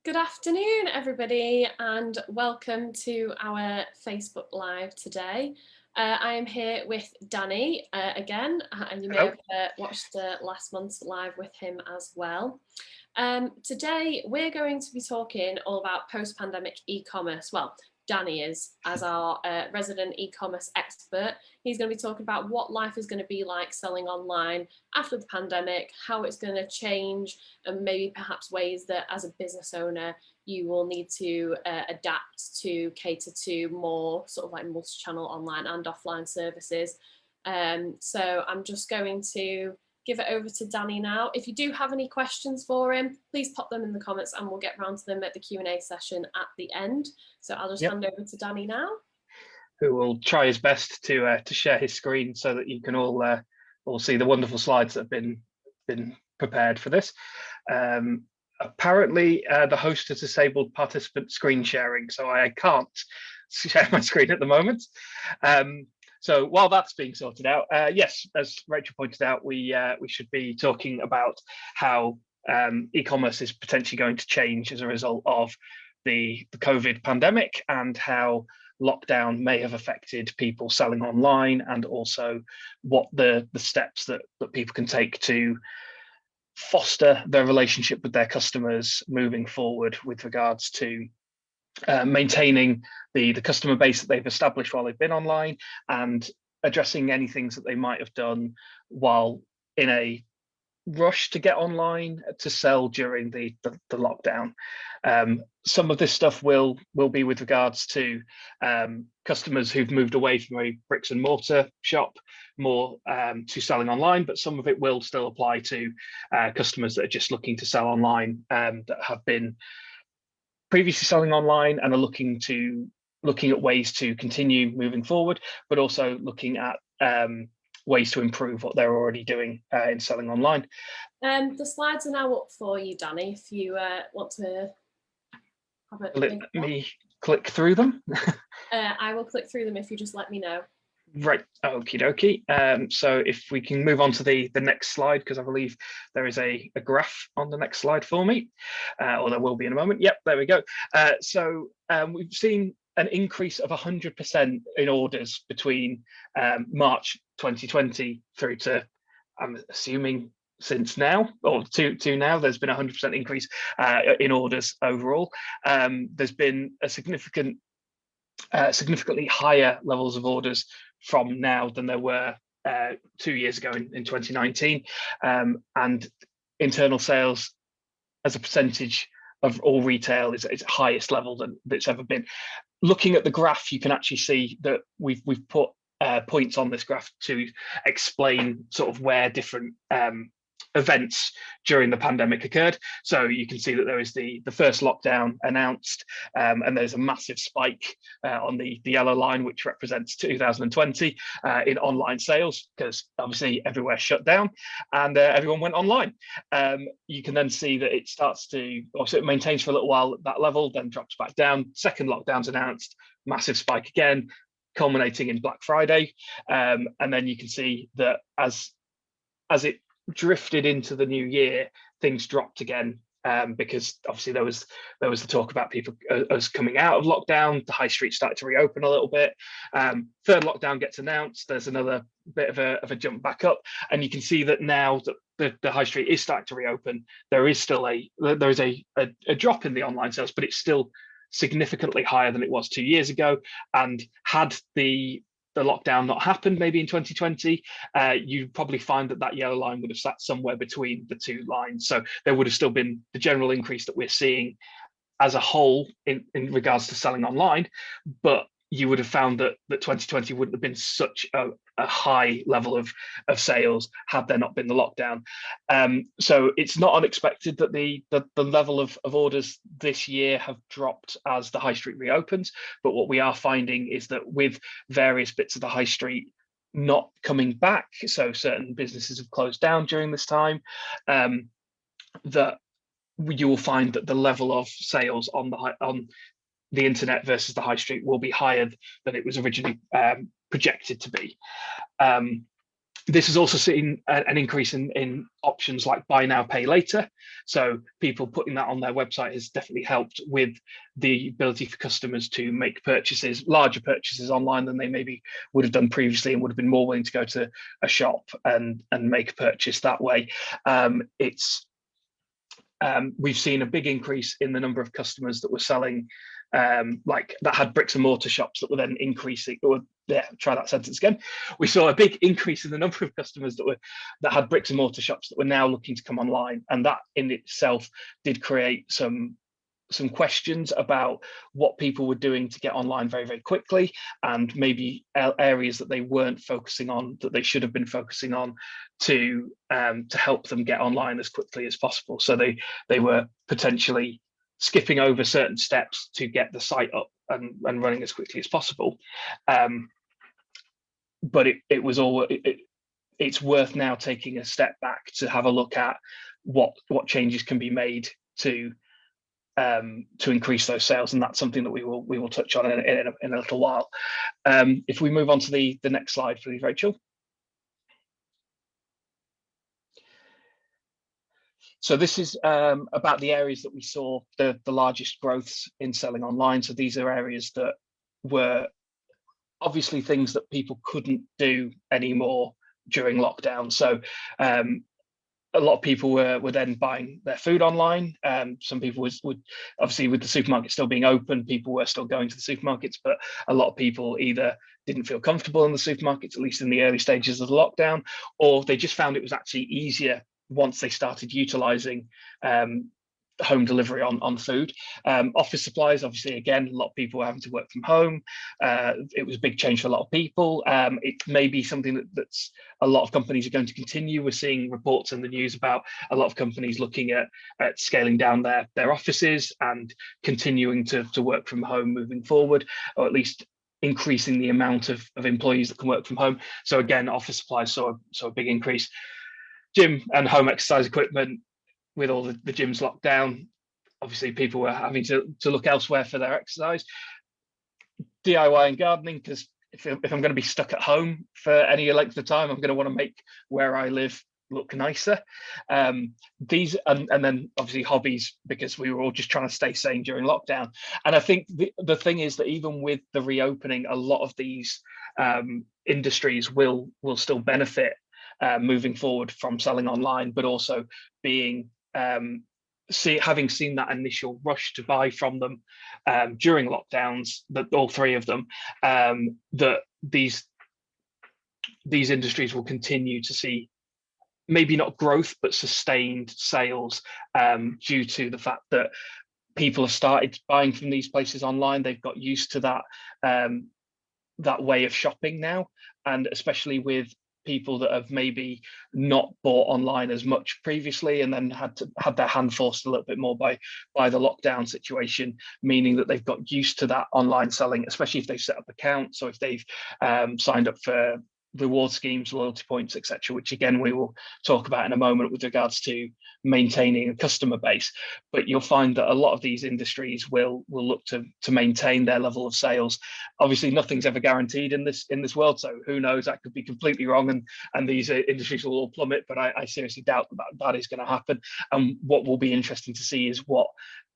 Good afternoon, everybody, and welcome to our Facebook Live today. I am here with Danny again, and you may Hello. have watched last month's live with him as well. Today, we're going to be talking all about post-pandemic e-commerce. Well, Danny is, as our resident e-commerce expert. He's going to be talking about what life is going to be like selling online after the pandemic, how it's going to change, and maybe perhaps ways that as a business owner, you will need to adapt to cater to more sort of like multi-channel online and offline services. So I'm just going to give it over to Danny now. If you do have any questions for him, please pop them in the comments and we'll get round to them at the Q&A session at the end. So I'll just hand over to Danny now. Who will try his best to share his screen so that you can all see the wonderful slides that have been prepared for this. Apparently, the host has disabled participant screen sharing, so I can't share my screen at the moment. So while that's being sorted out, yes, as Rachel pointed out, we should be talking about how e-commerce is potentially going to change as a result of the COVID pandemic and how lockdown may have affected people selling online, and also what the steps that people can take to foster their relationship with their customers moving forward with regards to maintaining the customer base that they've established while they've been online, and addressing any things that they might have done while in a rush to get online to sell during the lockdown. Some of this stuff will be with regards to customers who've moved away from a bricks and mortar shop more to selling online, but some of it will still apply to customers that are just looking to sell online, that have been previously selling online and are looking at ways to continue moving forward, but also looking at ways to improve what they're already doing in selling online. The slides are now up for you, Danny, if you want to have a Let me click through them. I will click through them if you just let me know. Right, okie dokie. So if we can move on to the next slide, because I believe there is a graph on the next slide for me, or there will be in a moment. Yep, there we go. So we've seen an increase of 100% in orders between March 2020 through to, I'm assuming, since now, or to now. There's been a 100% increase in orders overall. There's been a significantly higher levels of orders from now than there were 2 years ago in 2019, and internal sales as a percentage of all retail is its highest level than it's ever been. Looking at the graph, you can actually see that we've put points on this graph to explain sort of where different events during the pandemic occurred. So you can see that there is the first lockdown announced, and there's a massive spike on the yellow line, which represents 2020 in online sales, because obviously everywhere shut down and everyone went online. You can then see that it starts to, also it maintains for a little while at that level, then drops back down. Second lockdown's announced, massive spike again, culminating in Black Friday. And then you can see that as it drifted into the new year, things dropped again, because obviously there was the talk about people us coming out of lockdown. The high street started to reopen a little bit. Third lockdown gets announced. There's another bit of a jump back up, and you can see that now that the high street is starting to reopen, there is still a drop in the online sales, but it's still significantly higher than it was 2 years ago. And had the lockdown not happened maybe in 2020, you'd probably find that yellow line would have sat somewhere between the two lines. So there would have still been the general increase that we're seeing as a whole in regards to selling online, but you would have found that 2020 wouldn't have been such a high level of sales had there not been the lockdown. So it's not unexpected that the level of orders this year have dropped as the high street reopens. But what we are finding is that with various bits of the high street not coming back, so certain businesses have closed down during this time, that you will find that the level of sales on the internet versus the high street will be higher than it was originally projected to be. This has also seen an increase in options like buy now, pay later. So people putting that on their website has definitely helped with the ability for customers to make purchases, larger purchases online than they maybe would have done previously, and would have been more willing to go to a shop and make a purchase that way. We've seen a big increase in the number of customers that were selling, like that had bricks and mortar shops that were then increasing. Or yeah, try that sentence again. We saw a big increase in the number of customers that had bricks and mortar shops that were now looking to come online, and that in itself did create some questions about what people were doing to get online very, very quickly, and maybe areas that they weren't focusing on that they should have been focusing on to help them get online as quickly as possible. So they were potentially skipping over certain steps to get the site up and running as quickly as possible. But it's worth now taking a step back to have a look at what changes can be made to increase those sales, and that's something that we will touch on in a little while. If we move on to the next slide, please, Rachel. So this is about the areas that we saw the largest growths in selling online. So these are areas that were obviously things that people couldn't do anymore during lockdown. So a lot of people were then buying their food online. Some people would obviously, with the supermarket still being open, people were still going to the supermarkets, but a lot of people either didn't feel comfortable in the supermarkets, at least in the early stages of the lockdown, or they just found it was actually easier once they started utilizing home delivery on food. Office supplies, obviously, again, a lot of people were having to work from home. It was a big change for a lot of people. It may be something that's a lot of companies are going to continue. We're seeing reports in the news about a lot of companies looking at scaling down their offices and continuing to work from home moving forward, or at least increasing the amount of employees that can work from home. So again, office supplies saw a big increase. Gym and home exercise equipment, with all the gyms locked down, obviously people were having to look elsewhere for their exercise. DIY and gardening, because if I'm going to be stuck at home for any length of time, I'm going to want to make where I live look nicer. These and then obviously hobbies, because we were all just trying to stay sane during lockdown. And I think the thing is that even with the reopening, a lot of these industries will still benefit moving forward from selling online, but also being having seen that initial rush to buy from them during lockdowns, that all three of them, that these industries will continue to see maybe not growth but sustained sales due to the fact that people have started buying from these places online. They've got used to that way of shopping now, and especially with people that have maybe not bought online as much previously, and then had their hand forced a little bit more by the lockdown situation, meaning that they've got used to that online selling, especially if they've set up accounts, or if they've signed up for reward schemes, loyalty points, etc., which again we will talk about in a moment with regards to maintaining a customer base. But you'll find that a lot of these industries will look to maintain their level of sales. Obviously nothing's ever guaranteed in this world, so who knows, that could be completely wrong and these industries will all plummet, but I seriously doubt that is going to happen. And what will be interesting to see is what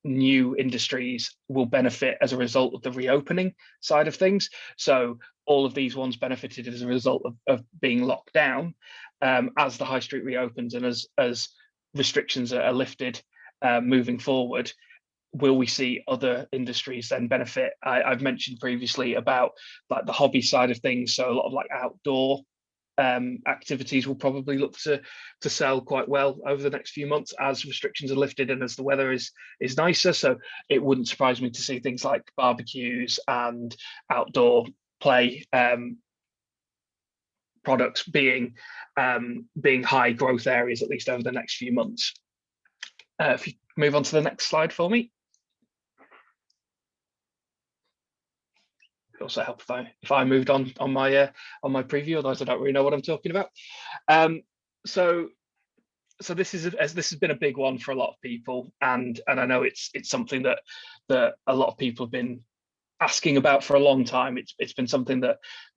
new industries will benefit as a result of the reopening side of things. So all of these ones benefited as a result of being locked down. As the high street reopens and as restrictions are lifted moving forward, will we see other industries then benefit? I've mentioned previously about like the hobby side of things, so a lot of like outdoor activities will probably look to sell quite well over the next few months as restrictions are lifted and as the weather is nicer. So it wouldn't surprise me to see things like barbecues and outdoor play products being high growth areas, at least over the next few months. If you move on to the next slide for me. Could also help if I moved on my preview, otherwise I don't really know what I'm talking about. So this has been a big one for a lot of people, and I know it's something that a lot of people have been asking about for a long time. It's been something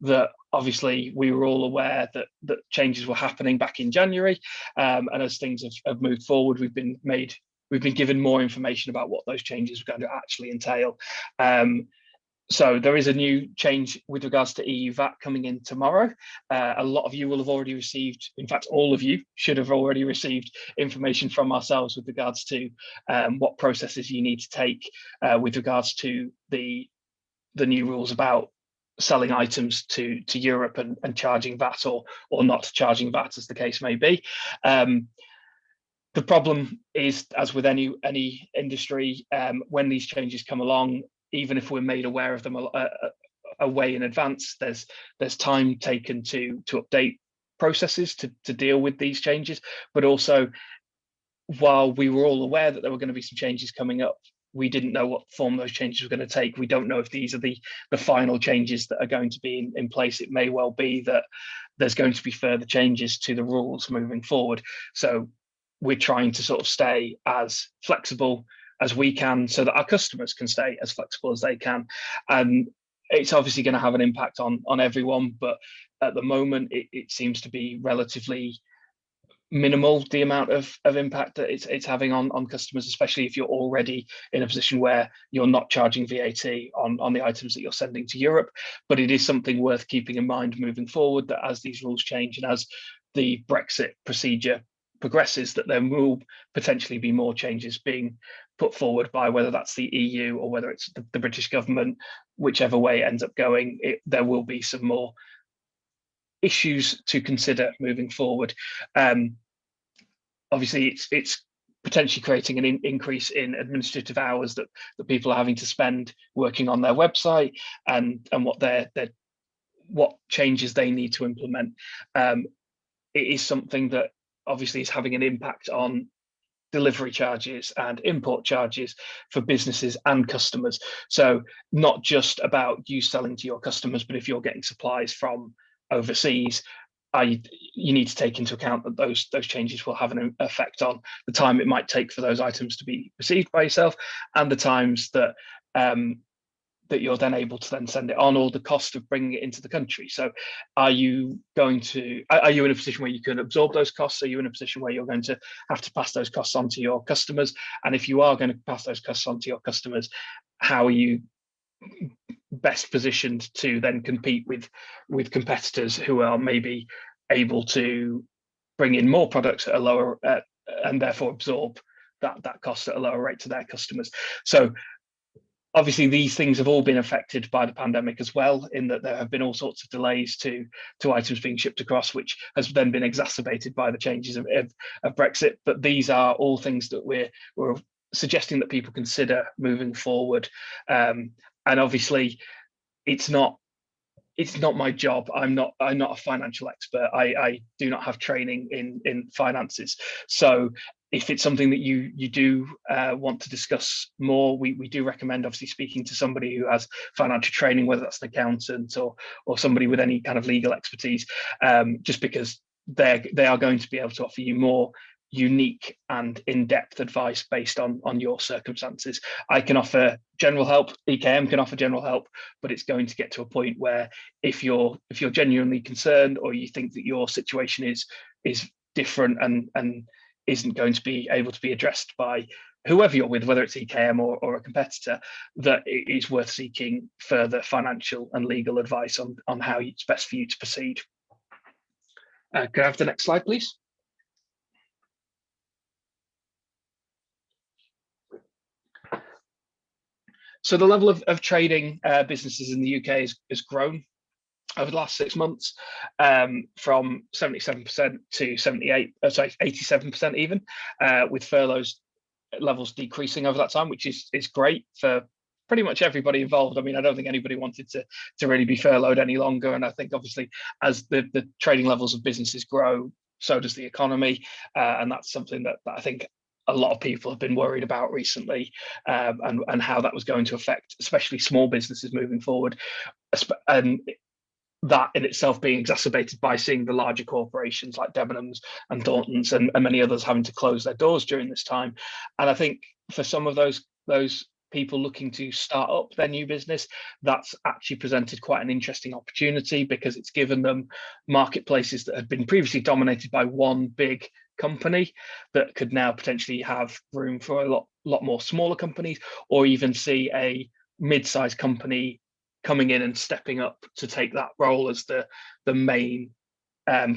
that obviously we were all aware that changes were happening back in January, and as things have moved forward, we've been given more information about what those changes are going to actually entail. So there is a new change with regards to EU VAT coming in tomorrow. A lot of you will have already received, in fact, all of you should have already received information from ourselves with regards to what processes you need to take with regards to the new rules about selling items to Europe and charging VAT or not charging VAT, as the case may be. The problem is, as with any industry, when these changes come along, even if we're made aware of them a way in advance, there's time taken to update processes to deal with these changes. But also, while we were all aware that there were going to be some changes coming up, we didn't know what form those changes were going to take. We don't know if these are the final changes that are going to be in place. It may well be that there's going to be further changes to the rules moving forward. So we're trying to sort of stay as flexible as we can so that our customers can stay as flexible as they can. And it's obviously going to have an impact on everyone, but at the moment it seems to be relatively minimal, the amount of impact that it's having on customers, especially if you're already in a position where you're not charging VAT on the items that you're sending to Europe. But it is something worth keeping in mind moving forward, that as these rules change and as the Brexit procedure progresses, that there will potentially be more changes being put forward by, whether that's the EU or whether it's the British government. Whichever way it ends up going, there will be some more issues to consider moving forward. Obviously, it's potentially creating an increase in administrative hours that people are having to spend working on their website and what changes they need to implement. It is something that obviously is having an impact on delivery charges and import charges for businesses and customers. So not just about you selling to your customers, but if you're getting supplies from overseas, you need to take into account that those changes will have an effect on the time it might take for those items to be received by yourself, and the times that that you're then able to then send it on, or the cost of bringing it into the country. So are you in a position where you can absorb those costs? Are you in a position where you're going to have to pass those costs on to your customers? And if you are going to pass those costs on to your customers, how are you best positioned to then compete with competitors who are maybe able to bring in more products at a lower and therefore absorb that cost at a lower rate to their customers? So obviously, these things have all been affected by the pandemic as well, in that there have been all sorts of delays to items being shipped across, which has then been exacerbated by the changes of Brexit. But these are all things that we're suggesting that people consider moving forward. And obviously, it's not my job. I'm not a financial expert. I do not have training in finances. So if it's something that you do want to discuss more, we do recommend obviously speaking to somebody who has financial training, whether that's an accountant or somebody with any kind of legal expertise, just because they are going to be able to offer you more unique and in-depth advice based on your circumstances. I can offer general help, EKM can offer general help, but it's going to get to a point where if you're genuinely concerned, or you think that your situation is different and isn't going to be able to be addressed by whoever you're with, whether it's EKM or a competitor, that it is worth seeking further financial and legal advice on how it's best for you to proceed. Could I have the next slide, please? So the level of trading businesses in the UK has grown over the last 6 months, from 77% to 87% even, with furloughs levels decreasing over that time, which is great for pretty much everybody involved. I mean, I don't think anybody wanted to really be furloughed any longer. And I think obviously as the trading levels of businesses grow, so does the economy. And that's something that I think a lot of people have been worried about recently, and how that was going to affect especially small businesses moving forward. And that in itself being exacerbated by seeing the larger corporations like Debenhams and Thorntons and many others having to close their doors during this time. And I think for some of those people looking to start up their new business, that's actually presented quite an interesting opportunity, because it's given them marketplaces that had been previously dominated by one big company that could now potentially have room for a lot more smaller companies, or even see a mid-sized company coming in and stepping up to take that role as the main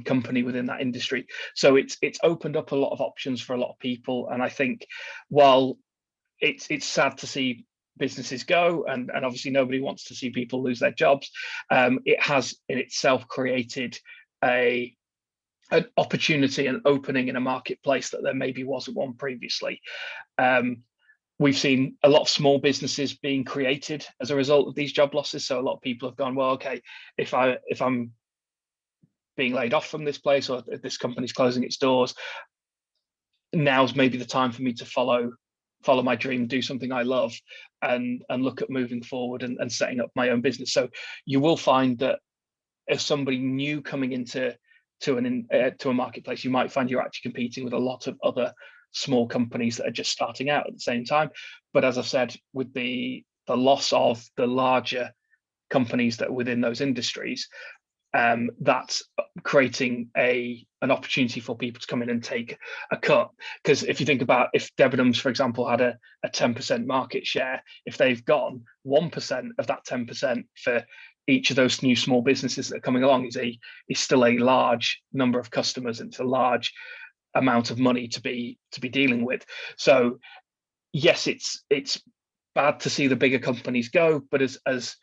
company within that industry. So it's opened up a lot of options for a lot of people. And I think while it's sad to see businesses go, and obviously nobody wants to see people lose their jobs, it has in itself created an opportunity and opening in a marketplace that there maybe wasn't one previously. We've seen a lot of small businesses being created as a result of these job losses. So a lot of people have gone, well, okay, if I'm being laid off from this place, or if this company's closing its doors, now's maybe the time for me to follow my dream, do something I love, and look at moving forward and setting up my own business. So you will find that if somebody new coming into a marketplace, you might find you're actually competing with a lot of other small companies that are just starting out at the same time. But as I've said, with the loss of the larger companies that are within those industries, that's creating an opportunity for people to come in and take a cut. Because if you think about, if Debenhams, for example, had a 10% market share, if they've gone, 1% of that 10% for each of those new small businesses that are coming along is still a large number of customers, and it's a large amount of money to be dealing with. So yes, it's bad to see the bigger companies go, but as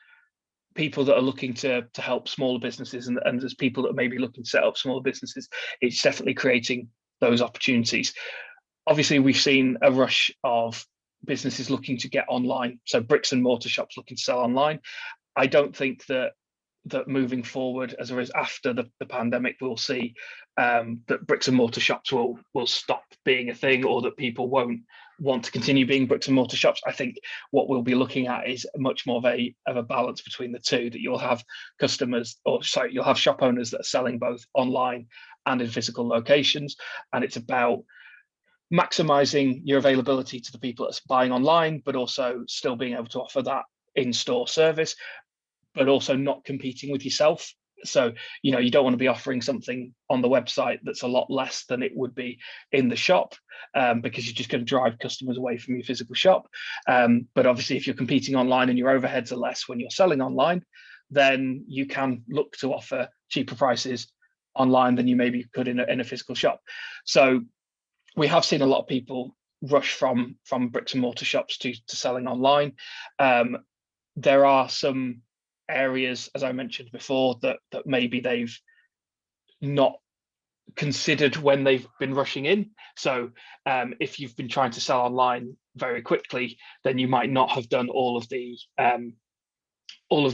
people that are looking to help smaller businesses, and as people that may be looking to set up smaller businesses, it's definitely creating those opportunities. Obviously, we've seen a rush of businesses looking to get online, so bricks and mortar shops looking to sell online. I don't think that moving forward, as there is after the pandemic, we'll see that bricks and mortar shops will stop being a thing, or that people won't want to continue being bricks and mortar shops. I think what we'll be looking at is much more of a balance between the two, that you'll have you'll have shop owners that are selling both online and in physical locations, and it's about maximizing your availability to the people that's buying online, but also still being able to offer that in-store service, but also not competing with yourself. So, you don't want to be offering something on the website that's a lot less than it would be in the shop, because you're just going to drive customers away from your physical shop. But obviously, if you're competing online and your overheads are less when you're selling online, then you can look to offer cheaper prices online than you maybe could in a physical shop. So we have seen a lot of people rush from bricks and mortar shops to selling online. There are some areas, as I mentioned before, that maybe they've not considered when they've been rushing in. So if you've been trying to sell online very quickly, then you might not have done all of the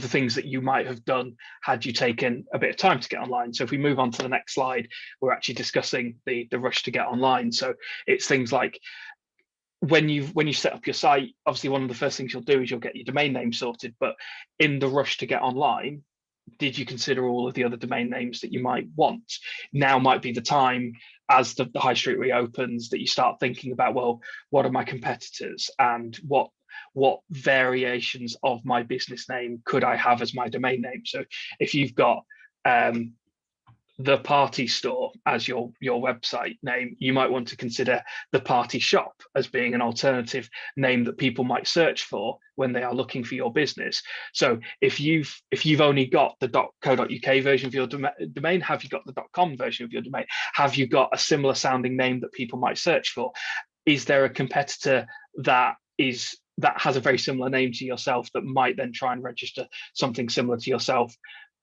things that you might have done had you taken a bit of time to get online. So if we move on to the next slide, we're actually discussing the rush to get online. So it's things like, when you set up your site, obviously one of the first things you'll do is you'll get your domain name sorted. But in the rush to get online, did you consider all of the other domain names that you might want? Now might be the time, as the high street reopens, that you start thinking about, well, what are my competitors, and what variations of my business name could I have as my domain name? So if you've got the party store as your website name, you might want to consider the party shop as being an alternative name that people might search for when they are looking for your business. So if you've only got the .co.uk version of your domain, have you got the .com version of your domain? Have you got a similar sounding name that people might search for? Is there a competitor that has a very similar name to yourself that might then try and register something similar to yourself,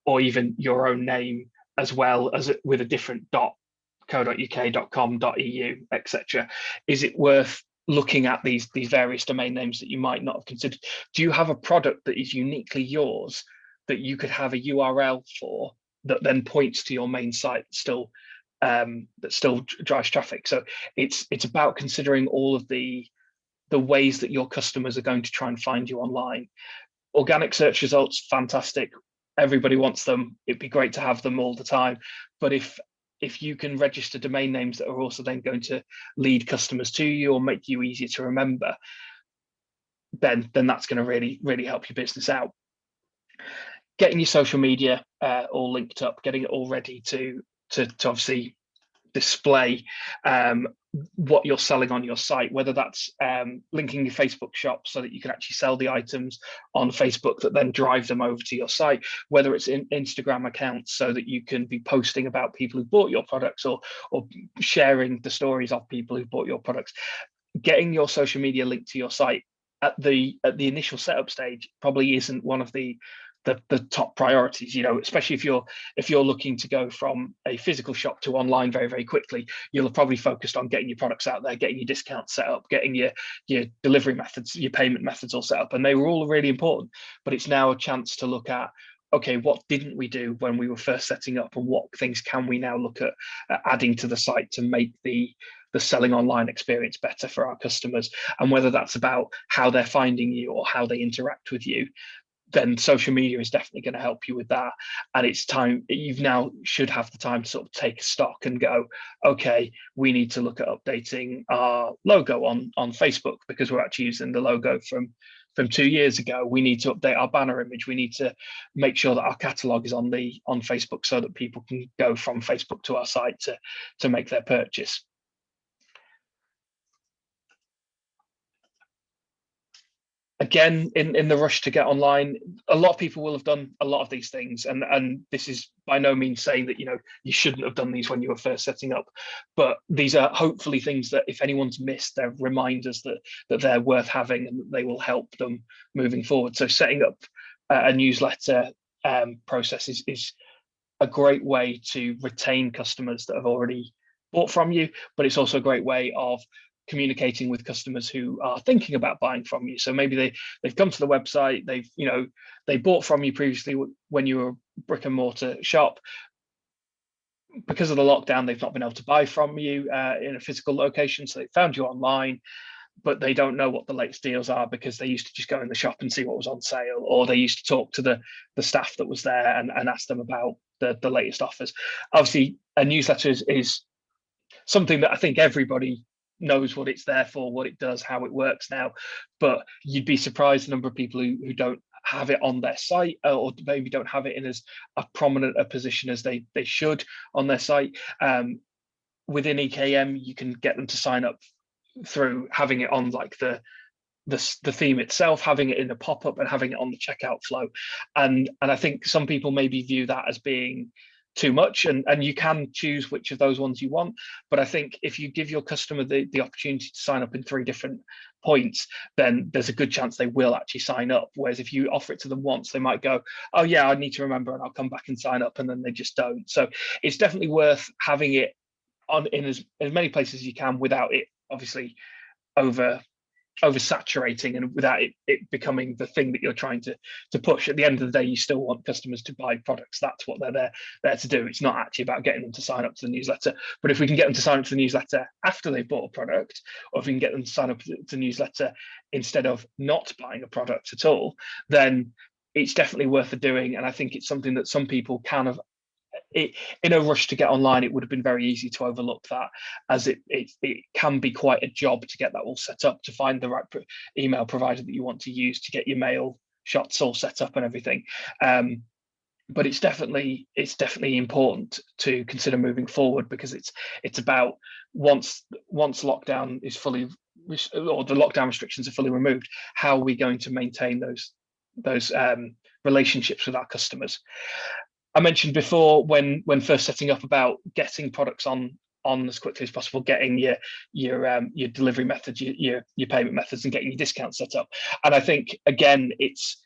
or even your own name, as well as with a different .co.uk, .com, .eu, etc.? Is it worth looking at these various domain names that you might not have considered? Do you have a product that is uniquely yours that you could have a URL for that then points to your main site that still drives traffic? So it's about considering all of the ways that your customers are going to try and find you online. Organic search results, fantastic. Everybody wants them. It'd be great to have them all the time. But if you can register domain names that are also then going to lead customers to you or make you easier to remember, then that's going to really help your business out. Getting your social media all linked up, getting it all ready to obviously display what you're selling on your site, whether that's linking your Facebook shop so that you can actually sell the items on Facebook that then drive them over to your site, whether it's in Instagram accounts so that you can be posting about people who bought your products, or sharing the stories of people who bought your products. Getting your social media linked to your site at the initial setup stage probably isn't one of the top priorities, especially if you're looking to go from a physical shop to online very quickly. You'll have probably focused on getting your products out there, getting your discounts set up, getting your delivery methods, your payment methods all set up, and they were all really important. But it's now a chance to look at, okay, what didn't we do when we were first setting up, and what things can we now look at adding to the site to make the selling online experience better for our customers. And whether that's about how they're finding you or how they interact with you, then social media is definitely going to help you with that. And it's time, you've now should have the time to sort of take stock and go, okay, we need to look at updating our logo on Facebook, because we're actually using the logo from 2 years ago. We need to update our banner image. We need to make sure that our catalog is on Facebook so that people can go from Facebook to our site to make their purchase. Again, in the rush to get online, a lot of people will have done a lot of these things, and this is by no means saying that you shouldn't have done these when you were first setting up, but these are hopefully things that if anyone's missed, they're reminders that they're worth having and that they will help them moving forward. So setting up a newsletter process is a great way to retain customers that have already bought from you, but it's also a great way of communicating with customers who are thinking about buying from you. So maybe they've come to the website, they bought from you previously when you were a brick and mortar shop. Because of the lockdown, they've not been able to buy from you in a physical location, so they found you online, but they don't know what the latest deals are because they used to just go in the shop and see what was on sale, or they used to talk to the staff that was there and ask them about the latest offers. Obviously, a newsletter is something that I think everybody knows what it's there for, what it does, how it works now, but you'd be surprised the number of people who don't have it on their site, or maybe don't have it in as a prominent a position as they should on their site. Within EKM, you can get them to sign up through having it on like the theme itself, having it in a pop-up, and having it on the checkout flow. And I think some people maybe view that as being too much, and you can choose which of those ones you want, but I think if you give your customer the opportunity to sign up in 3 different points, then there's a good chance they will actually sign up. Whereas if you offer it to them once, they might go, oh yeah, I need to remember, and I'll come back and sign up, and then they just don't. So it's definitely worth having it on in as many places as you can, without it obviously oversaturating, and without it becoming the thing that you're trying to push. At the end of the day, you still want customers to buy products. That's what they're there to do. It's not actually about getting them to sign up to the newsletter. But if we can get them to sign up to the newsletter after they've bought a product, or if we can get them to sign up to the newsletter instead of not buying a product at all, then it's definitely worth doing. And I think it's something that some people kind of, in a rush to get online, it would have been very easy to overlook that, as it can be quite a job to get that all set up, to find the right email provider that you want to use, to get your mail shots all set up and everything. But it's definitely important to consider moving forward, because it's about once lockdown is fully, or the lockdown restrictions are fully removed, how are we going to maintain those relationships with our customers? I mentioned before when first setting up about getting products on as quickly as possible, getting your delivery methods, your payment methods, and getting your discounts set up. And I think again, it's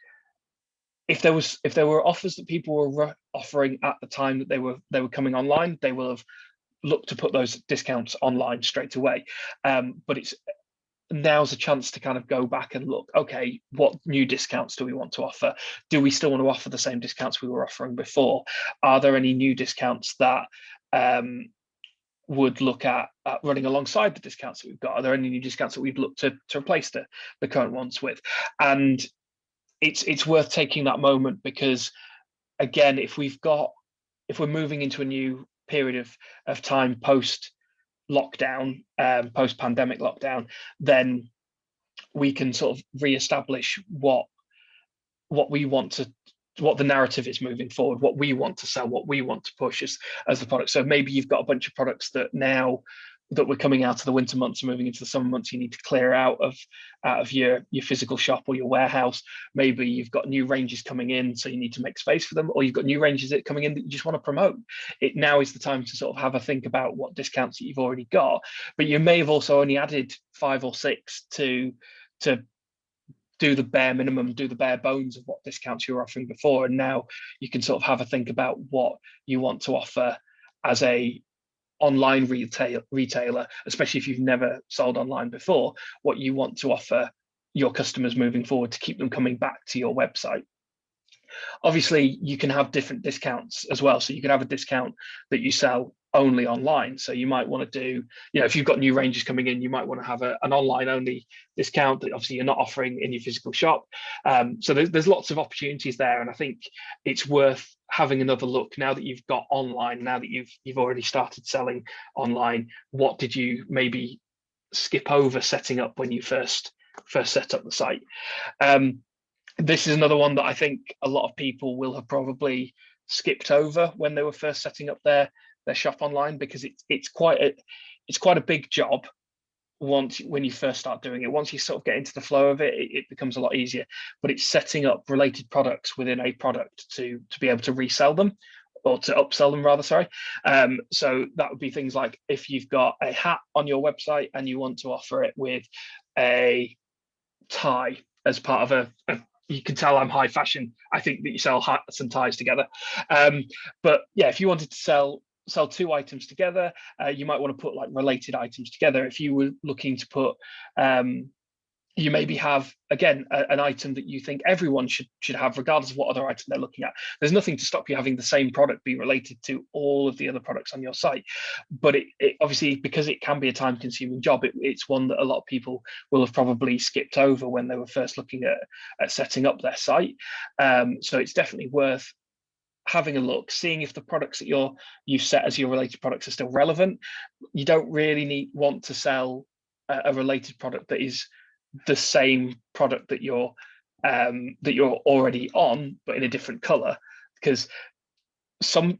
if there were offers that people were offering at the time that they were coming online, they will have looked to put those discounts online straight away. But now's a chance to kind of go back and look, okay, what new discounts do we want to offer? Do we still want to offer the same discounts we were offering before? Are there any new discounts that would look at running alongside the discounts that we've got? Are there any new discounts that we'd look to replace the current ones with? And it's worth taking that moment, because again, if we're moving into a new period of time post lockdown, post-pandemic lockdown, then we can sort of re-establish what we want to, what the narrative is moving forward, what we want to sell, what we want to push as the product. So maybe you've got a bunch of products that now that we're coming out of the winter months and moving into the summer months, you need to clear out of your physical shop or your warehouse. Maybe you've got new ranges coming in, so you need to make space for them, or you've got new ranges that are coming in that you just want to promote. It now is the time to sort of have a think about what discounts that you've already got, but you may have also only added 5 or 6 to do the bare minimum, do the bare bones of what discounts you were offering before. And now you can sort of have a think about what you want to offer as a online retailer, especially if you've never sold online before, what you want to offer your customers moving forward to keep them coming back to your website. Obviously, you can have different discounts as well. So you can have a discount that you sell only online. So you might want to do, if you've got new ranges coming in, you might want to have an online only discount that obviously you're not offering in your physical shop. So there's lots of opportunities there. And I think it's worth having another look now that you've got online, now that you've already started selling online. What did you maybe skip over setting up when you first set up the site? This is another one that I think a lot of people will have probably skipped over when they were first setting up their shop online, because it's quite a big job when you first start doing it. Once you sort of get into the flow of it, it becomes a lot easier. But it's setting up related products within a product to be able to resell them, or to upsell them rather, sorry. So that would be things like if you've got a hat on your website and you want to offer it with a tie as part of you can tell I'm high fashion. I think that you sell hats and ties together. But yeah, if you wanted to sell 2 items together, you might want to put like related items together. If you were looking to put, you maybe have, again, an item that you think everyone should have, regardless of what other item they're looking at. There's nothing to stop you having the same product be related to all of the other products on your site. But it obviously, because it can be a time-consuming job, it's one that a lot of people will have probably skipped over when they were first looking at setting up their site. So it's definitely worth having a look, seeing if the products that you've set as your related products are still relevant. You don't really want to sell a related product that is the same product that you're already on, but in a different color, because some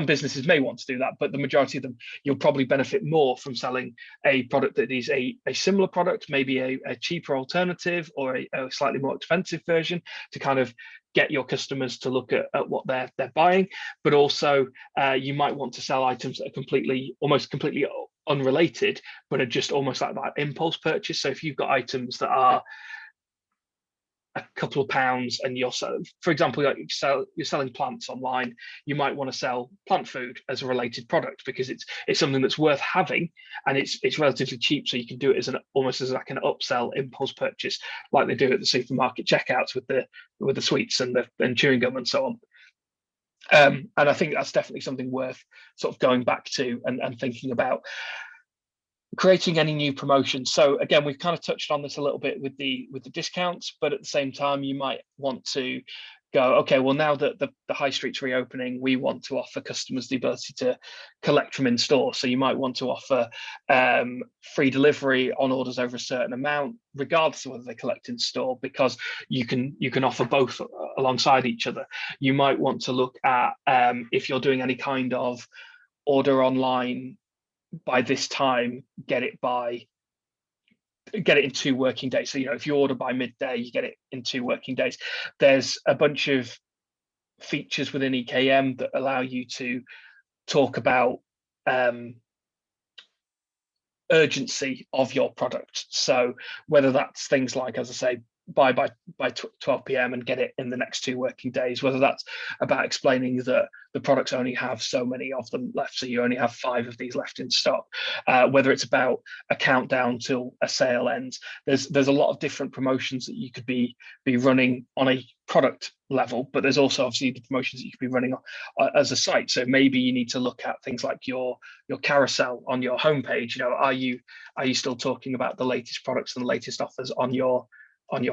businesses may want to do that, but the majority of them, you'll probably benefit more from selling a product that is a similar product, maybe a cheaper alternative, or a slightly more expensive version, to kind of get your customers to look at what they're buying. But also you might want to sell items that are almost completely unrelated, but are just almost like that impulse purchase. So if you've got items that are a couple of pounds, and for example, like you're selling plants online, you might want to sell plant food as a related product, because it's something that's worth having, and it's relatively cheap, so you can do it as almost as like an upsell impulse purchase, like they do at the supermarket checkouts with the sweets and chewing gum and so on. And I think that's definitely something worth sort of going back to and thinking about. Creating any new promotions. So again, we've kind of touched on this a little bit with the discounts, but at the same time, you might want to go, okay, well, now that the high street's reopening, we want to offer customers the ability to collect from in store. So you might want to offer free delivery on orders over a certain amount, regardless of whether they collect in store, because you can offer both alongside each other. You might want to look at if you're doing any kind of order online by this time, get it in 2 working days. So if you order by midday, you get it in 2 working days. There's a bunch of features within EKM that allow you to talk about urgency of your product. So whether that's things like, as I say, buy by 12 p.m. and get it in the next 2 working days, whether that's about explaining that the products only have so many of them left, so you only have 5 of these left in stock, whether it's about a countdown till a sale ends. There's a lot of different promotions that you could be running on a product level, but there's also obviously the promotions that you could be running as a site. So maybe you need to look at things like your carousel on your homepage. Are you still talking about the latest products and the latest offers on your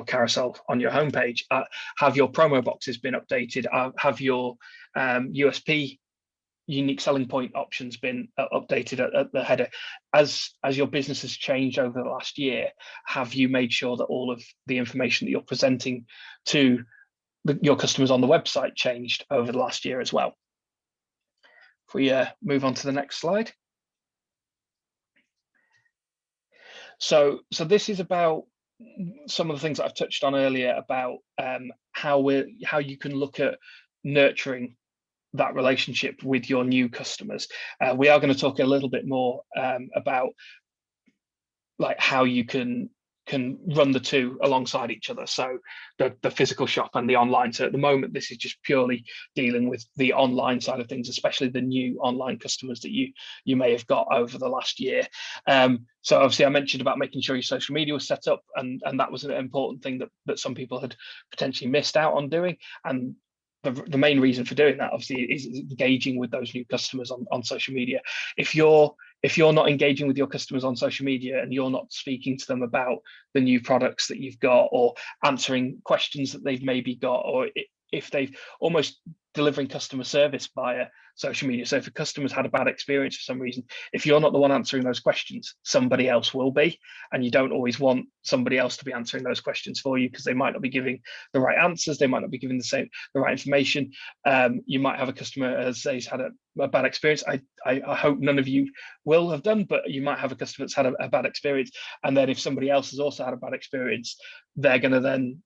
carousel on your homepage? Have your promo boxes been updated? Have your USP unique selling point options been updated at the header? As your business has changed over the last year, have you made sure that all of the information that you're presenting to your customers on the website changed over the last year as well? If we move on to the next slide. So this is about some of the things that I've touched on earlier about how you can look at nurturing that relationship with your new customers. We are going to talk a little bit more about like how you can run the two alongside each other, so the physical shop and the online. So at the moment, this is just purely dealing with the online side of things, especially the new online customers that you may have got over the last year. So obviously I mentioned about making sure your social media was set up, and that was an important thing that some people had potentially missed out on doing. And the main reason for doing that obviously is engaging with those new customers on social media. If you're not engaging with your customers on social media and you're not speaking to them about the new products that you've got, or answering questions that they've maybe got, or if they've almost delivering customer service via social media. So if a customer's had a bad experience for some reason, if you're not the one answering those questions, somebody else will be. And you don't always want somebody else to be answering those questions for you, because they might not be giving the right answers. They might not be giving the right information. You might have a customer, as they've had a bad experience. I hope none of you will have done, but you might have a customer that's had a bad experience. And then if somebody else has also had a bad experience, they're going to then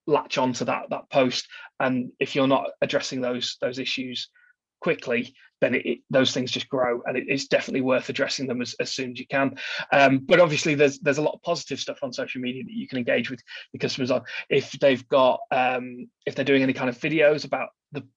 latch onto that post. And if you're not addressing those issues quickly, then those things just grow, and it's definitely worth addressing them as soon as you can. But obviously there's a lot of positive stuff on social media that you can engage with your customers on. If they've got if they're doing any kind of videos about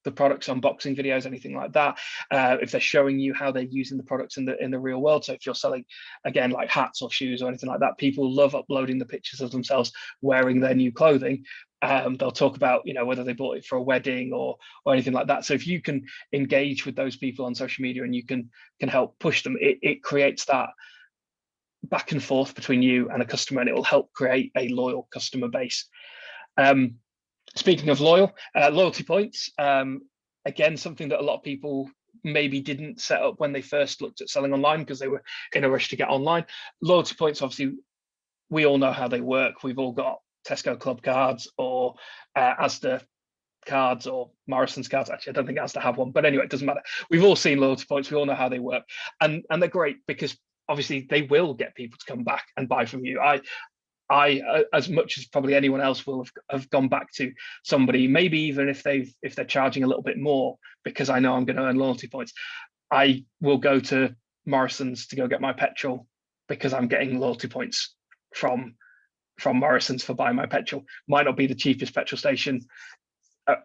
the products, unboxing videos, anything like that, if they're showing you how they're using the products in the real world. So if you're selling, again, like hats or shoes or anything like that, people love uploading the pictures of themselves wearing their new clothing. They'll talk about, whether they bought it for a wedding or anything like that. So if you can engage with those people on social media and you can help push them, it creates that back and forth between you and a customer, and it will help create a loyal customer base. Speaking of loyalty points, again, something that a lot of people maybe didn't set up when they first looked at selling online because they were in a rush to get online. Loyalty points, obviously, we all know how they work. We've all got Tesco Club cards or Asda cards or Morrison's cards. Actually, I don't think Asda have one, but anyway, it doesn't matter. We've all seen loyalty points. We all know how they work, and they're great because obviously they will get people to come back and buy from you. I as much as probably anyone else will have gone back to somebody, maybe even if they're charging a little bit more, because I know I'm going to earn loyalty points. I will go to Morrison's to go get my petrol because I'm getting loyalty points from Morrison's for buying my petrol. Might not be the cheapest petrol station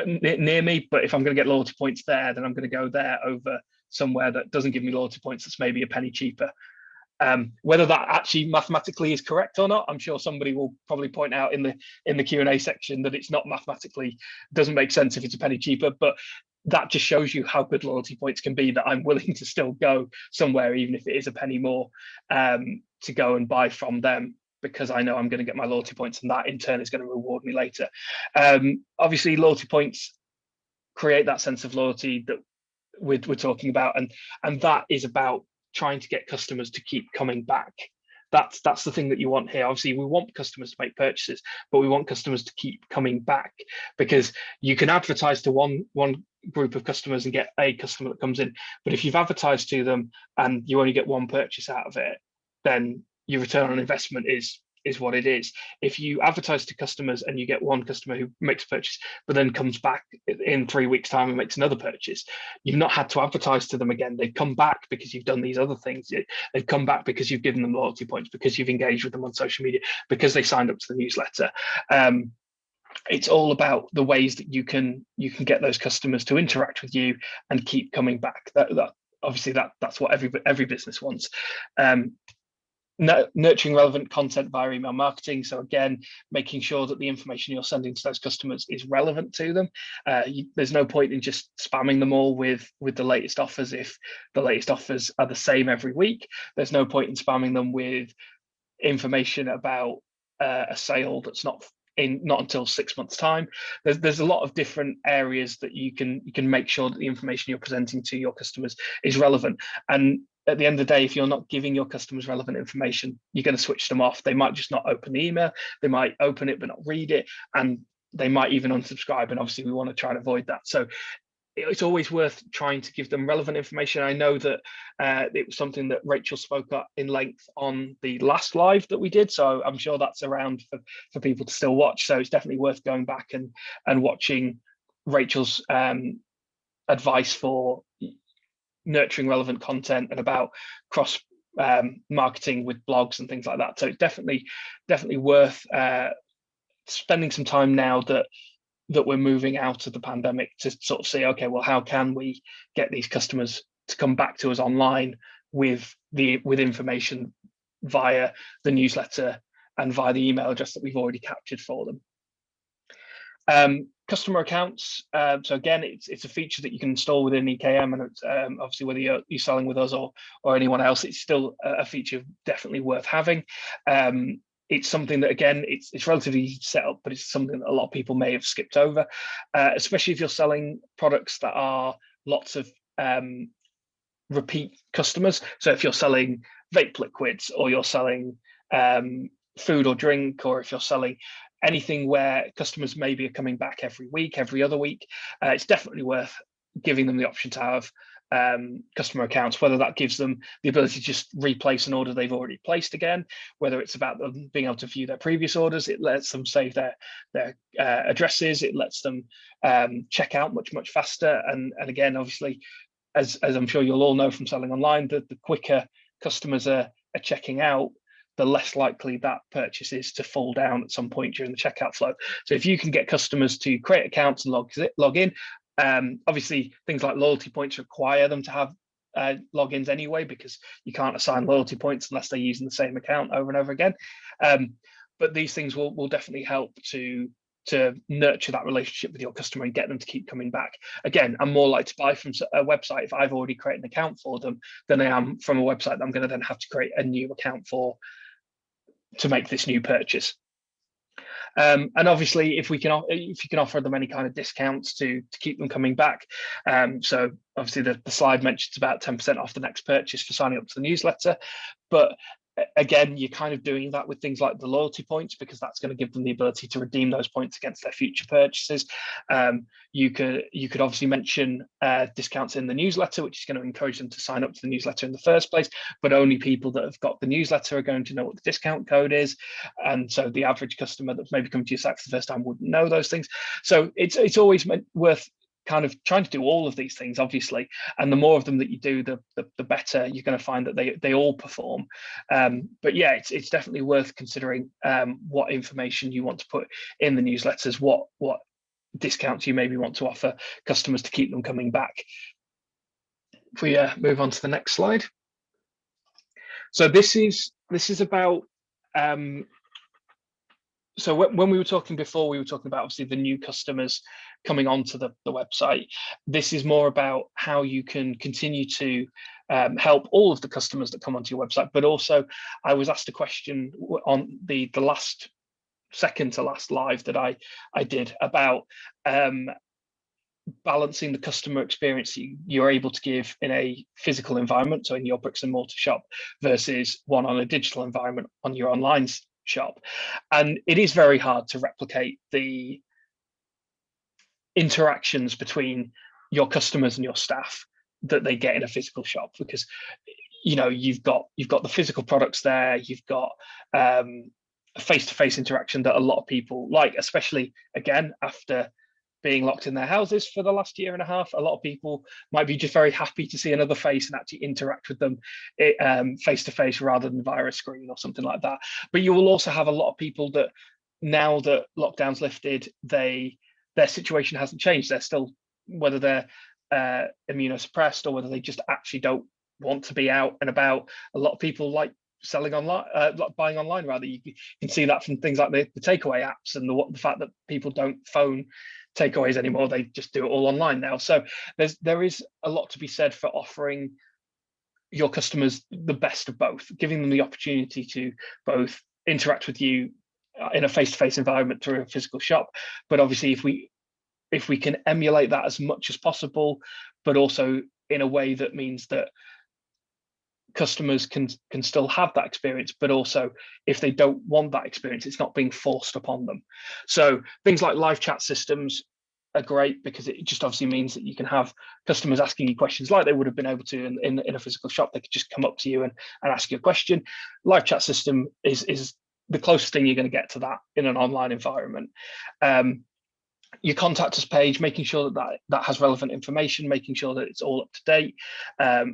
near me, but if I'm going to get loyalty points there, then I'm going to go there over somewhere that doesn't give me loyalty points that's maybe a penny cheaper. Whether that actually mathematically is correct or not, I'm sure somebody will probably point out in the Q&A section that it's not mathematically, doesn't make sense if it's a penny cheaper, but that just shows you how good loyalty points can be, that I'm willing to still go somewhere, even if it is a penny more, to go and buy from them, because I know I'm going to get my loyalty points, and that in turn is going to reward me later. Obviously, loyalty points create that sense of loyalty that we're talking about, and that is about trying to get customers to keep coming back. That's the thing that you want here. Obviously, we want customers to make purchases, but we want customers to keep coming back, because you can advertise to one group of customers and get a customer that comes in, but if you've advertised to them and you only get one purchase out of it, then your return on investment is what it is. If you advertise to customers and you get one customer who makes a purchase, but then comes back in 3 weeks' time and makes another purchase, you've not had to advertise to them again. They've come back because you've done these other things. They've come back because you've given them loyalty points, because you've engaged with them on social media, because they signed up to the newsletter. It's all about the ways that you can get those customers to interact with you and keep coming back. Obviously that's what every business wants. Nurturing relevant content via email marketing. So again, making sure that the information you're sending to those customers is relevant to them. There's no point in just spamming them all with the latest offers if the latest offers are the same every week. There's no point in spamming them with information about a sale that's not in not until 6 months' time. There's a lot of different areas that you can make sure that the information you're presenting to your customers is relevant. And at the end of the day, if you're not giving your customers relevant information, you're going to switch them off. They might just not open the email, they might open it but not read it, and they might even unsubscribe. And obviously we want to try and avoid that. So it's always worth trying to give them relevant information. I know that it was something that Rachel spoke up in length on the last live that we did, so I'm sure that's around for people to still watch. So it's definitely worth going back and watching Rachel's advice for nurturing relevant content and about cross marketing with blogs and things like that. So it's definitely worth spending some time now that we're moving out of the pandemic to sort of see, okay, well, how can we get these customers to come back to us online with information via the newsletter and via the email address that we've already captured for them. Customer accounts. So again, it's a feature that you can install within EKM, and it's, obviously whether you're selling with us or anyone else, it's still a feature definitely worth having. It's something that, again, it's relatively easy to set up, but it's something that a lot of people may have skipped over, especially if you're selling products that are lots of repeat customers. So if you're selling vape liquids, or you're selling food or drink, or if you're selling anything where customers maybe are coming back every week, every other week, it's definitely worth giving them the option to have customer accounts, whether that gives them the ability to just replace an order they've already placed again, whether it's about them being able to view their previous orders, it lets them save their addresses, it lets them check out much faster. And again, obviously, as I'm sure you'll all know from selling online, that the quicker customers are checking out, the less likely that purchase is to fall down at some point during the checkout flow. So if you can get customers to create accounts and log in, obviously things like loyalty points require them to have logins anyway, because you can't assign loyalty points unless they're using the same account over and over again. But these things will definitely help to nurture that relationship with your customer and get them to keep coming back. Again, I'm more likely to buy from a website if I've already created an account for them than I am from a website that I'm going to then have to create a new account for to make this new purchase. And obviously, if you can offer them any kind of discounts to keep them coming back. So obviously the slide mentions about 10% off the next purchase for signing up to the newsletter, but again, you're kind of doing that with things like the loyalty points, because that's going to give them the ability to redeem those points against their future purchases. You could obviously mention discounts in the newsletter, which is going to encourage them to sign up to the newsletter in the first place, but only people that have got the newsletter are going to know what the discount code is. And so the average customer that's maybe coming to your site for the first time wouldn't know those things. So it's always worth kind of trying to do all of these things, obviously, and the more of them that you do, the better you're going to find that they all perform. But yeah, it's definitely worth considering what information you want to put in the newsletters, what discounts you maybe want to offer customers to keep them coming back. If we move on to the next slide. So this is about so when we were talking before, we were talking about obviously the new customers coming onto the website. This is more about how you can continue to help all of the customers that come onto your website. But also, I was asked a question on the last second to last live that I did about balancing the customer experience you're able to give in a physical environment, so in your bricks and mortar shop, versus one on a digital environment on your online shop. And it is very hard to replicate the interactions between your customers and your staff that they get in a physical shop, because you've got the physical products there, you've got a face-to-face interaction that a lot of people like, especially again after being locked in their houses for the last year and a half. A lot of people might be just very happy to see another face and actually interact with them face to face rather than via a screen or something like that. But you will also have a lot of people that, now that lockdown's lifted, their situation hasn't changed. They're still, whether they're immunosuppressed or whether they just actually don't want to be out and about. A lot of people like selling online, buying online rather. You can see that from things like the takeaway apps and the fact that people don't phone takeaways anymore, they just do it all online now. So there is a lot to be said for offering your customers the best of both, giving them the opportunity to both interact with you in a face-to-face environment through a physical shop. But obviously, if we can emulate that as much as possible, but also in a way that means that customers can still have that experience, but also if they don't want that experience, it's not being forced upon them. So things like live chat systems are great because it just obviously means that you can have customers asking you questions like they would have been able to in a physical shop. They could just come up to you and ask you a question. Live chat system is the closest thing you're going to get to that in an online environment. Your contact us page, making sure that has relevant information, making sure that it's all up to date,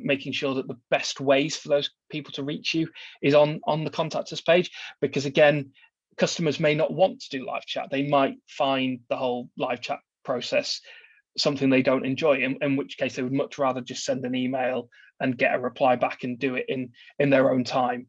making sure that the best ways for those people to reach you is on the contact us page, because again, customers may not want to do live chat. They might find the whole live chat process something they don't enjoy, in which case they would much rather just send an email and get a reply back and do it in their own time.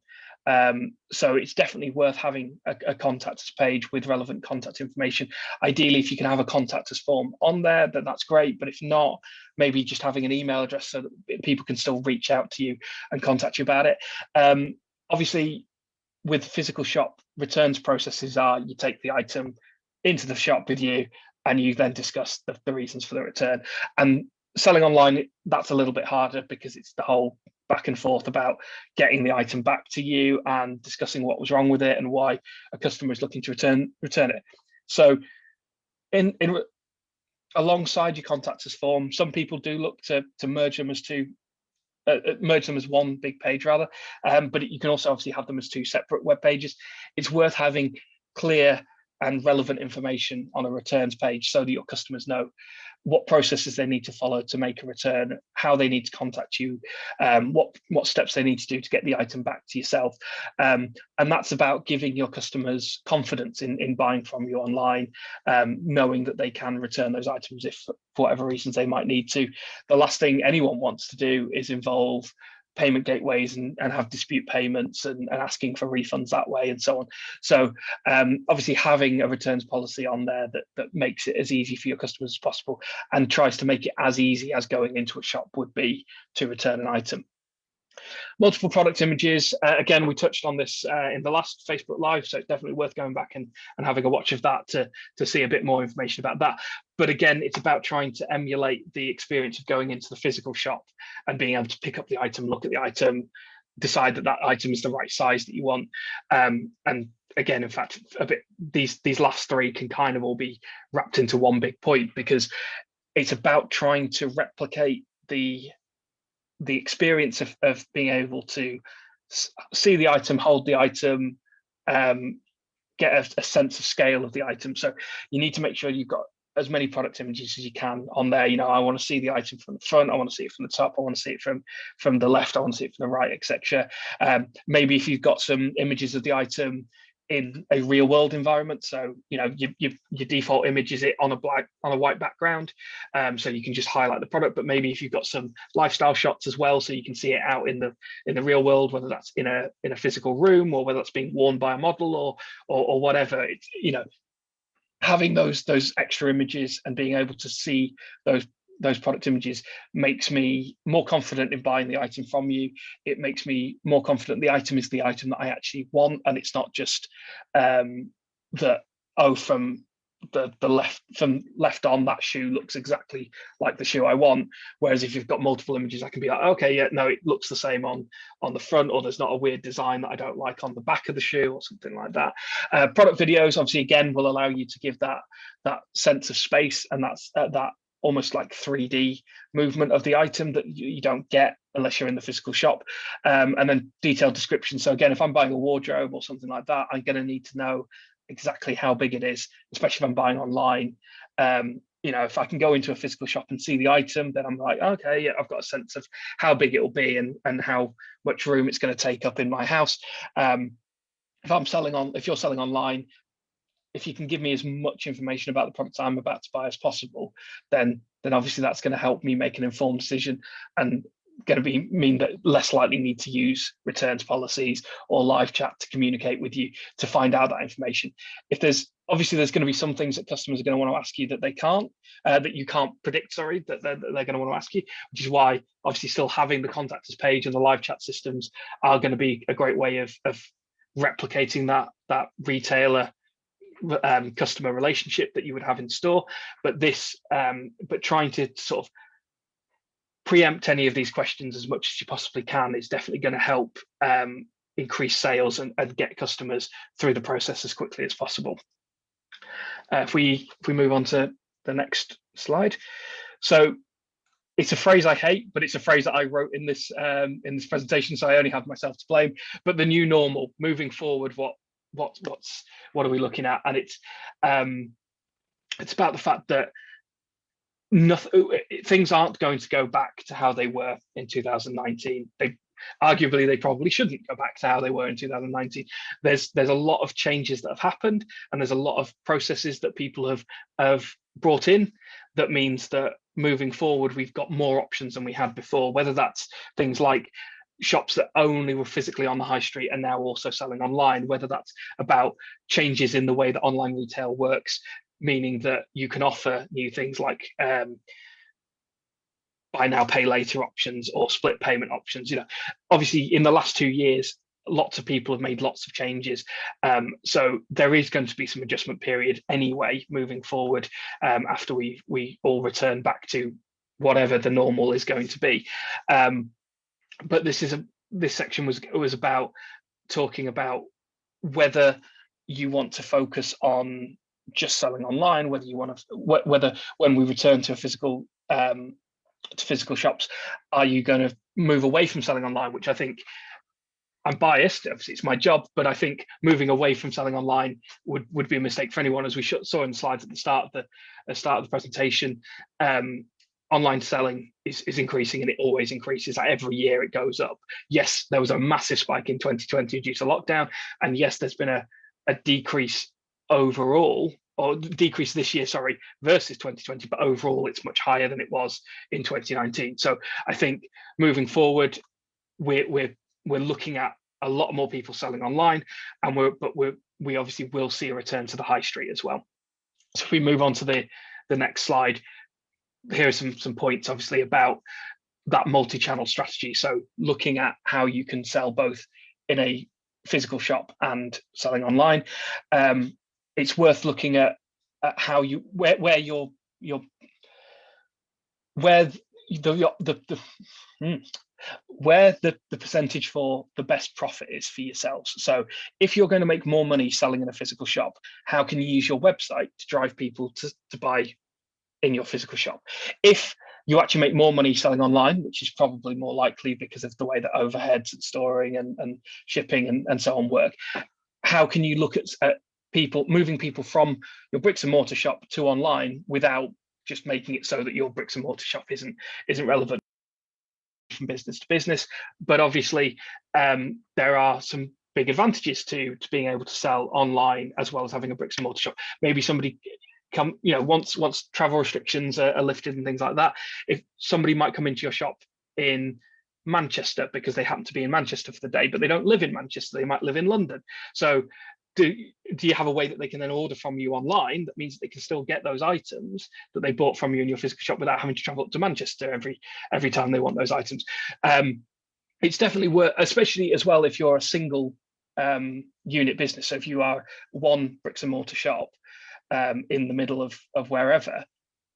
So it's definitely worth having a contact us page with relevant contact information. Ideally, if you can have a contact us form on there, then that's great. But if not, maybe just having an email address so that people can still reach out to you and contact you about it. Obviously, with physical shop, returns processes are you take the item into the shop with you and you then discuss the reasons for the return. And selling online, that's a little bit harder because it's the whole back and forth about getting the item back to you and discussing what was wrong with it and why a customer is looking to return it. So in alongside your contact us form, some people do look to merge them as one big page rather, but you can also obviously have them as two separate web pages. It's worth having clear and relevant information on a returns page so that your customers know what processes they need to follow to make a return, how they need to contact you, what steps they need to do to get the item back to yourself. And that's about giving your customers confidence in buying from you online, knowing that they can return those items if for whatever reasons they might need to. The last thing anyone wants to do is involve payment gateways and have dispute payments and asking for refunds that way and so on. So obviously having a returns policy on there that makes it as easy for your customers as possible and tries to make it as easy as going into a shop would be to return an item. Multiple product images. Again, we touched on this in the last Facebook Live, so it's definitely worth going back and having a watch of that to see a bit more information about that. But again, it's about trying to emulate the experience of going into the physical shop and being able to pick up the item, look at the item, decide that item is the right size that you want. And again, in fact, a bit these last three can kind of all be wrapped into one big point, because it's about trying to replicate the experience of being able to see the item, hold the item, get a sense of scale of the item. So you need to make sure you've got as many product images as you can on there. You know, I want to see the item from the front, I want to see it from the top, I want to see it from the left, I want to see it from the right, etc. Maybe if you've got some images of the item in a real world environment, so you know your default image is it on a white background, so you can just highlight the product. But maybe if you've got some lifestyle shots as well, so you can see it out in the real world, whether that's in a physical room or whether that's being worn by a model or whatever. It's, you know, having those extra images and being able to see those product images makes me more confident in buying the item from you. It makes me more confident the item is the item that I actually want, and it's not just from the left on, that shoe looks exactly like the shoe I want. Whereas if you've got multiple images, I can be like, okay, yeah, no, it looks the same on the front, or there's not a weird design that I don't like on the back of the shoe or something like that. Product videos, obviously, again, will allow you to give that sense of space, and that's that almost like 3D movement of the item that you don't get unless you're in the physical shop. And then detailed description. So again, if I'm buying a wardrobe or something like that, I'm going to need to know exactly how big it is, especially if I'm buying online. You know, if I can go into a physical shop and see the item, then I'm like, okay, yeah, I've got a sense of how big it will be and how much room it's going to take up in my house. If you're selling online, if you can give me as much information about the product I'm about to buy as possible, then obviously that's going to help me make an informed decision, and going to mean that less likely need to use returns policies or live chat to communicate with you to find out that information. If there's going to be some things that customers are going to want to ask you that they can't, that you can't predict, that they're going to want to ask you, which is why obviously still having the contact us page and the live chat systems are going to be a great way of replicating that retailer customer relationship that you would have in store, but trying to sort of preempt any of these questions as much as you possibly can is definitely going to help increase sales and get customers through the process as quickly as possible. If we move on to the next slide. So it's a phrase I hate, but it's a phrase that I wrote in this presentation, so I only have myself to blame. But the new normal, moving forward, what are we looking at? And it's about the fact that things aren't going to go back to how they were in 2019. Arguably they probably shouldn't go back to how they were in 2019. There's a lot of changes that have happened, and there's a lot of processes that people have brought in. That means that moving forward, we've got more options than we had before, whether that's things like shops that only were physically on the high street and now also selling online, whether that's about changes in the way that online retail works, meaning that you can offer new things like buy now, pay later options or split payment options. Obviously in the last 2 years, lots of people have made lots of changes. So there is going to be some adjustment period anyway, moving forward, after we all return back to whatever the normal is going to be. But this section was about talking about whether you want to focus on just selling online, whether when we return to physical shops, are you going to move away from selling online, which I think, I'm biased, obviously it's my job, but I think moving away from selling online would be a mistake for anyone. As we saw in the slides at the start of the presentation, online selling is increasing, and it always increases. Every year it goes up. Yes, there was a massive spike in 2020 due to lockdown, and yes, there's been a decrease overall, or decrease this year, sorry, versus 2020, but overall it's much higher than it was in 2019. So I think moving forward, we're looking at a lot more people selling online, and we obviously will see a return to the high street as well. So if we move on to the next slide, here are some points obviously about that multi-channel strategy. So looking at how you can sell both in a physical shop and selling online. It's worth looking at how where the percentage for the best profit is for yourselves. So if you're going to make more money selling in a physical shop, how can you use your website to drive people to buy in your physical shop? If you actually make more money selling online, which is probably more likely because of the way that overheads and storing and shipping and so on work, how can you look at moving people from your bricks and mortar shop to online without just making it so that your bricks and mortar shop isn't relevant from business to business? But obviously there are some big advantages to being able to sell online as well as having a bricks and mortar shop. Maybe somebody once travel restrictions are lifted and things like that, if somebody might come into your shop in Manchester because they happen to be in Manchester for the day, but they don't live in Manchester, they might live in London. So do you have a way that they can then order from you online that means that they can still get those items that they bought from you in your physical shop without having to travel up to Manchester every time they want those items? It's definitely worth, especially as well if you're a single unit business. So if you are one bricks and mortar shop in the middle of wherever,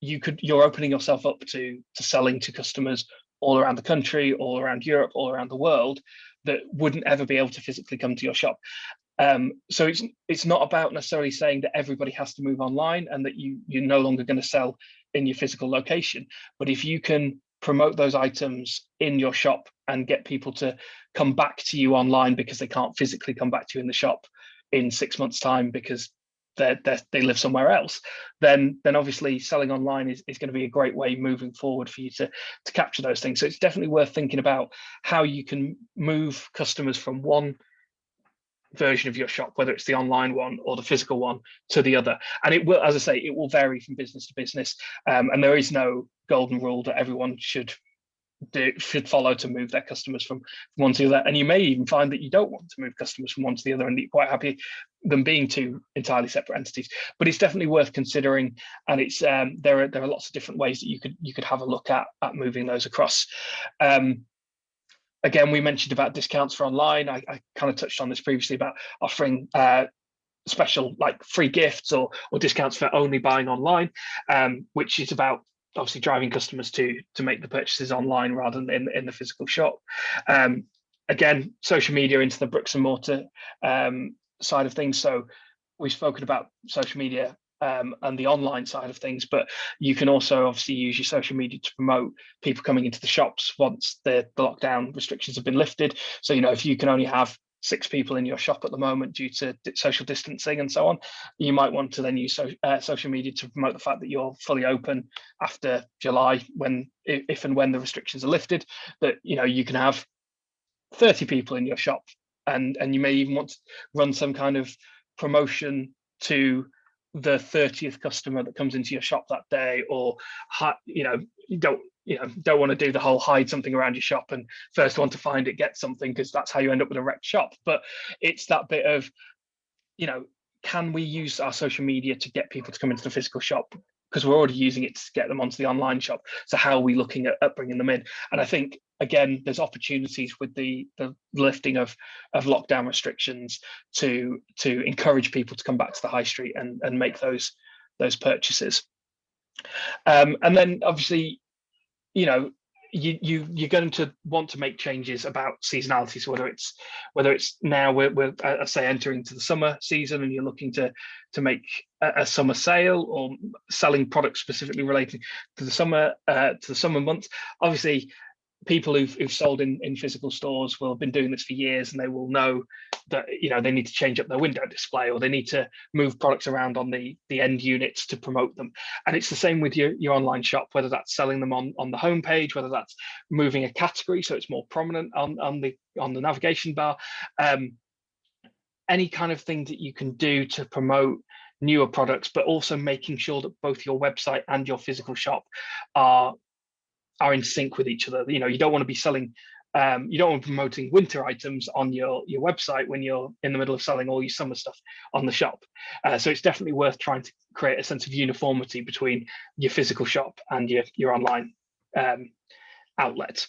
you're opening yourself up to selling to customers all around the country, all around Europe, all around the world that wouldn't ever be able to physically come to your shop. So it's not about necessarily saying that everybody has to move online and that you're no longer going to sell in your physical location. But if you can promote those items in your shop and get people to come back to you online because they can't physically come back to you in the shop in 6 months' time because they live somewhere else, then obviously selling online is going to be a great way moving forward for you to capture those things. So it's definitely worth thinking about how you can move customers from one version of your shop, whether it's the online one or the physical one, to the other. And it will, as I say, it will vary from business to business, and there is no golden rule that everyone should follow to move their customers from one to the other. And you may even find that you don't want to move customers from one to the other and you're quite happy them being two entirely separate entities. But it's definitely worth considering, and it's there are lots of different ways that you could have a look at moving those across. Again, we mentioned about discounts for online. I kind of touched on this previously about offering special like free gifts or discounts for only buying online, which is about obviously driving customers to make the purchases online rather than in the physical shop. Again, social media into the bricks and mortar side of things. So we've spoken about social media and the online side of things, but you can also obviously use your social media to promote people coming into the shops once the lockdown restrictions have been lifted. So, you know, if you can only have 6 people in your shop at the moment due to social distancing and so on, you might want to then use social media to promote the fact that you're fully open after July, when if and when the restrictions are lifted, that, you know, you can have 30 people in your shop, and you may even want to run some kind of promotion to the 30th customer that comes into your shop that day, or you don't want to do the whole hide something around your shop and first one to find it gets something, because that's how you end up with a wrecked shop. But it's that bit of, you know, can we use our social media to get people to come into the physical shop, because we're already using it to get them onto the online shop. So how are we looking at bringing them in? And I think, again, there's opportunities with the lifting of lockdown restrictions to encourage people to come back to the high street and make those purchases. And then obviously, you know, you're going to want to make changes about seasonality. So whether it's now we're I say entering into the summer season and you're looking to make a summer sale, or selling products specifically relating to the summer months. Obviously, people who've sold in physical stores will have been doing this for years, and they will know that, you know, they need to change up their window display, or they need to move products around on the end units to promote them. And it's the same with your online shop, whether that's selling them on the homepage, whether that's moving a category so it's more prominent on the navigation bar. Any kind of thing that you can do to promote newer products, but also making sure that both your website and your physical shop are in sync with each other. You know, you don't want to be selling, you don't want to be promoting winter items on your website when you're in the middle of selling all your summer stuff on the shop. So it's definitely worth trying to create a sense of uniformity between your physical shop and your online outlet.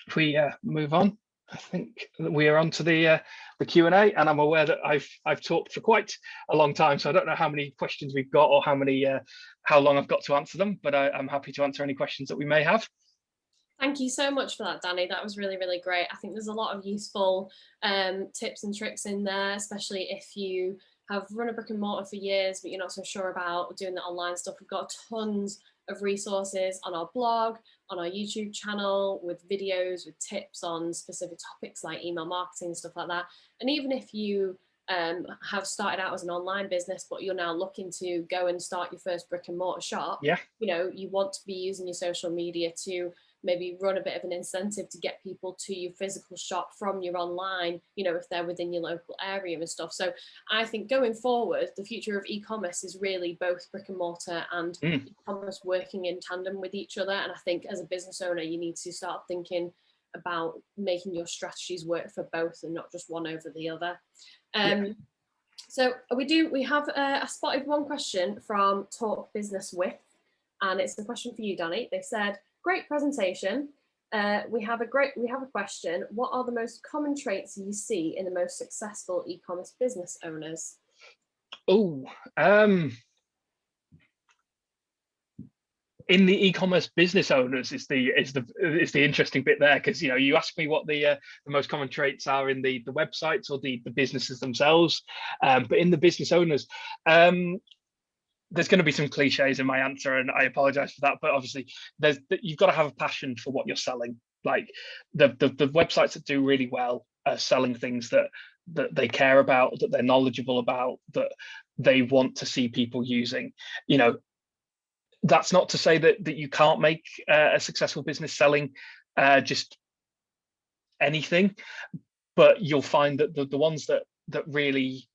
If we move on, I think we are on to the Q&A, and I'm aware that I've talked for quite a long time, so I don't know how many questions we've got or how long I've got to answer them, but I'm happy to answer any questions that we may have. Thank you so much for that, Danny. That was really, really great. I think there's a lot of useful tips and tricks in there, especially if you have run a brick and mortar for years, but you're not so sure about doing the online stuff. We've got tons of resources on our blog, on our YouTube channel, with videos, with tips on specific topics like email marketing, stuff like that. And even if you have started out as an online business, but you're now looking to go and start your first brick and mortar shop, yeah, you know, you want to be using your social media to maybe run a bit of an incentive to get people to your physical shop from your online, you know, if they're within your local area and stuff. So I think going forward, the future of e-commerce is really both brick and mortar and e-commerce working in tandem with each other. And I think as a business owner, you need to start thinking about making your strategies work for both and not just one over the other. So we have I spotted one question from Talk Business With, and it's a question for you, Danny. They said, great presentation. We have a question. What are the most common traits you see in the most successful e-commerce business owners? In the e-commerce business owners is the interesting bit there, because, you know, you ask me what the most common traits are in the websites or the businesses themselves, but in the business owners, there's going to be some cliches in my answer, and I apologize for that, but obviously you've got to have a passion for what you're selling. Like the websites that do really well are selling things that they care about, that they're knowledgeable about, that they want to see people using. You know, that's not to say that you can't make a successful business selling just anything, but you'll find that the ones that really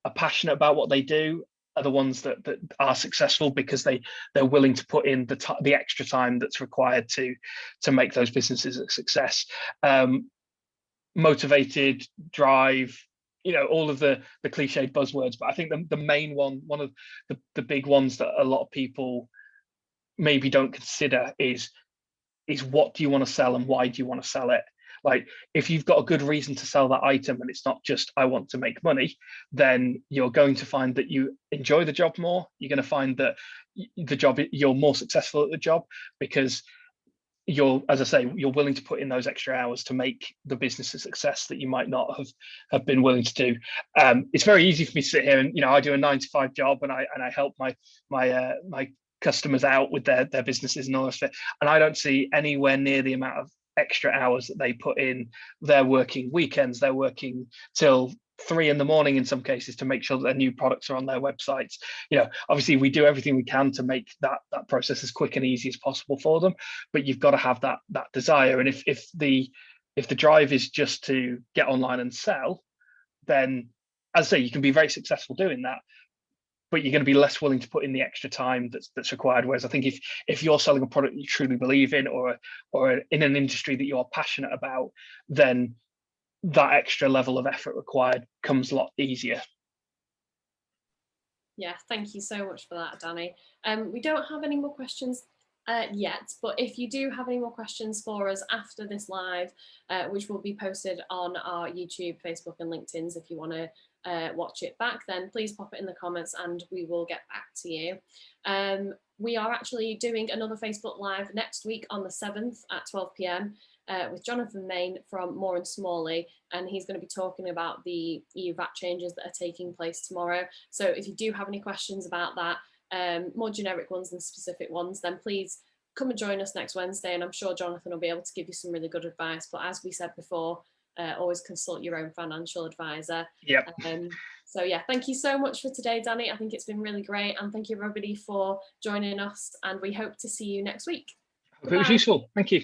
are passionate about what they do are the ones that are successful, because they're willing to put in the extra time that's required to make those businesses a success. Motivated, drive, you know, all of the cliched buzzwords, but I think the main one of the big ones that a lot of people maybe don't consider is what do you want to sell and why do you want to sell it? Like, if you've got a good reason to sell that item and it's not just I want to make money, then you're going to find that you enjoy the job more. You're going to find that you're more successful at the job, because you're, as I say, you're willing to put in those extra hours to make the business a success that you might not have been willing to do. It's very easy for me to sit here and, I do a 9-to-5 job, and I help my customers out with their businesses and all that stuff, and I don't see anywhere near the amount of extra hours that they put in. They're working weekends, they're working till 3 in the morning in some cases to make sure that their new products are on their websites. Obviously we do everything we can to make that process as quick and easy as possible for them, but you've got to have that desire. And if the drive is just to get online and sell, then, as I say, you can be very successful doing that, but you're going to be less willing to put in the extra time that's required. Whereas I think if you're selling a product you truly believe in, or in an industry that you're passionate about, then that extra level of effort required comes a lot easier. Yeah, thank you so much for that, Danny. We don't have any more questions yet, but if you do have any more questions for us after this live, which will be posted on our YouTube, Facebook and LinkedIn's, if you want to watch it back, then please pop it in the comments and we will get back to you. We are actually doing another Facebook Live next week on the 7th at 12 p.m. With Jonathan Main from Moore and Smalley, and he's going to be talking about the EU VAT changes that are taking place tomorrow. So if you do have any questions about that, more generic ones than specific ones, then please come and join us next Wednesday, and I'm sure Jonathan will be able to give you some really good advice. But as we said before, always consult your own financial advisor. Yep. So yeah, thank you so much for today, Danny. I think it's been really great, and thank you everybody for joining us, and we hope to see you next week. Hope it was useful. Thank you.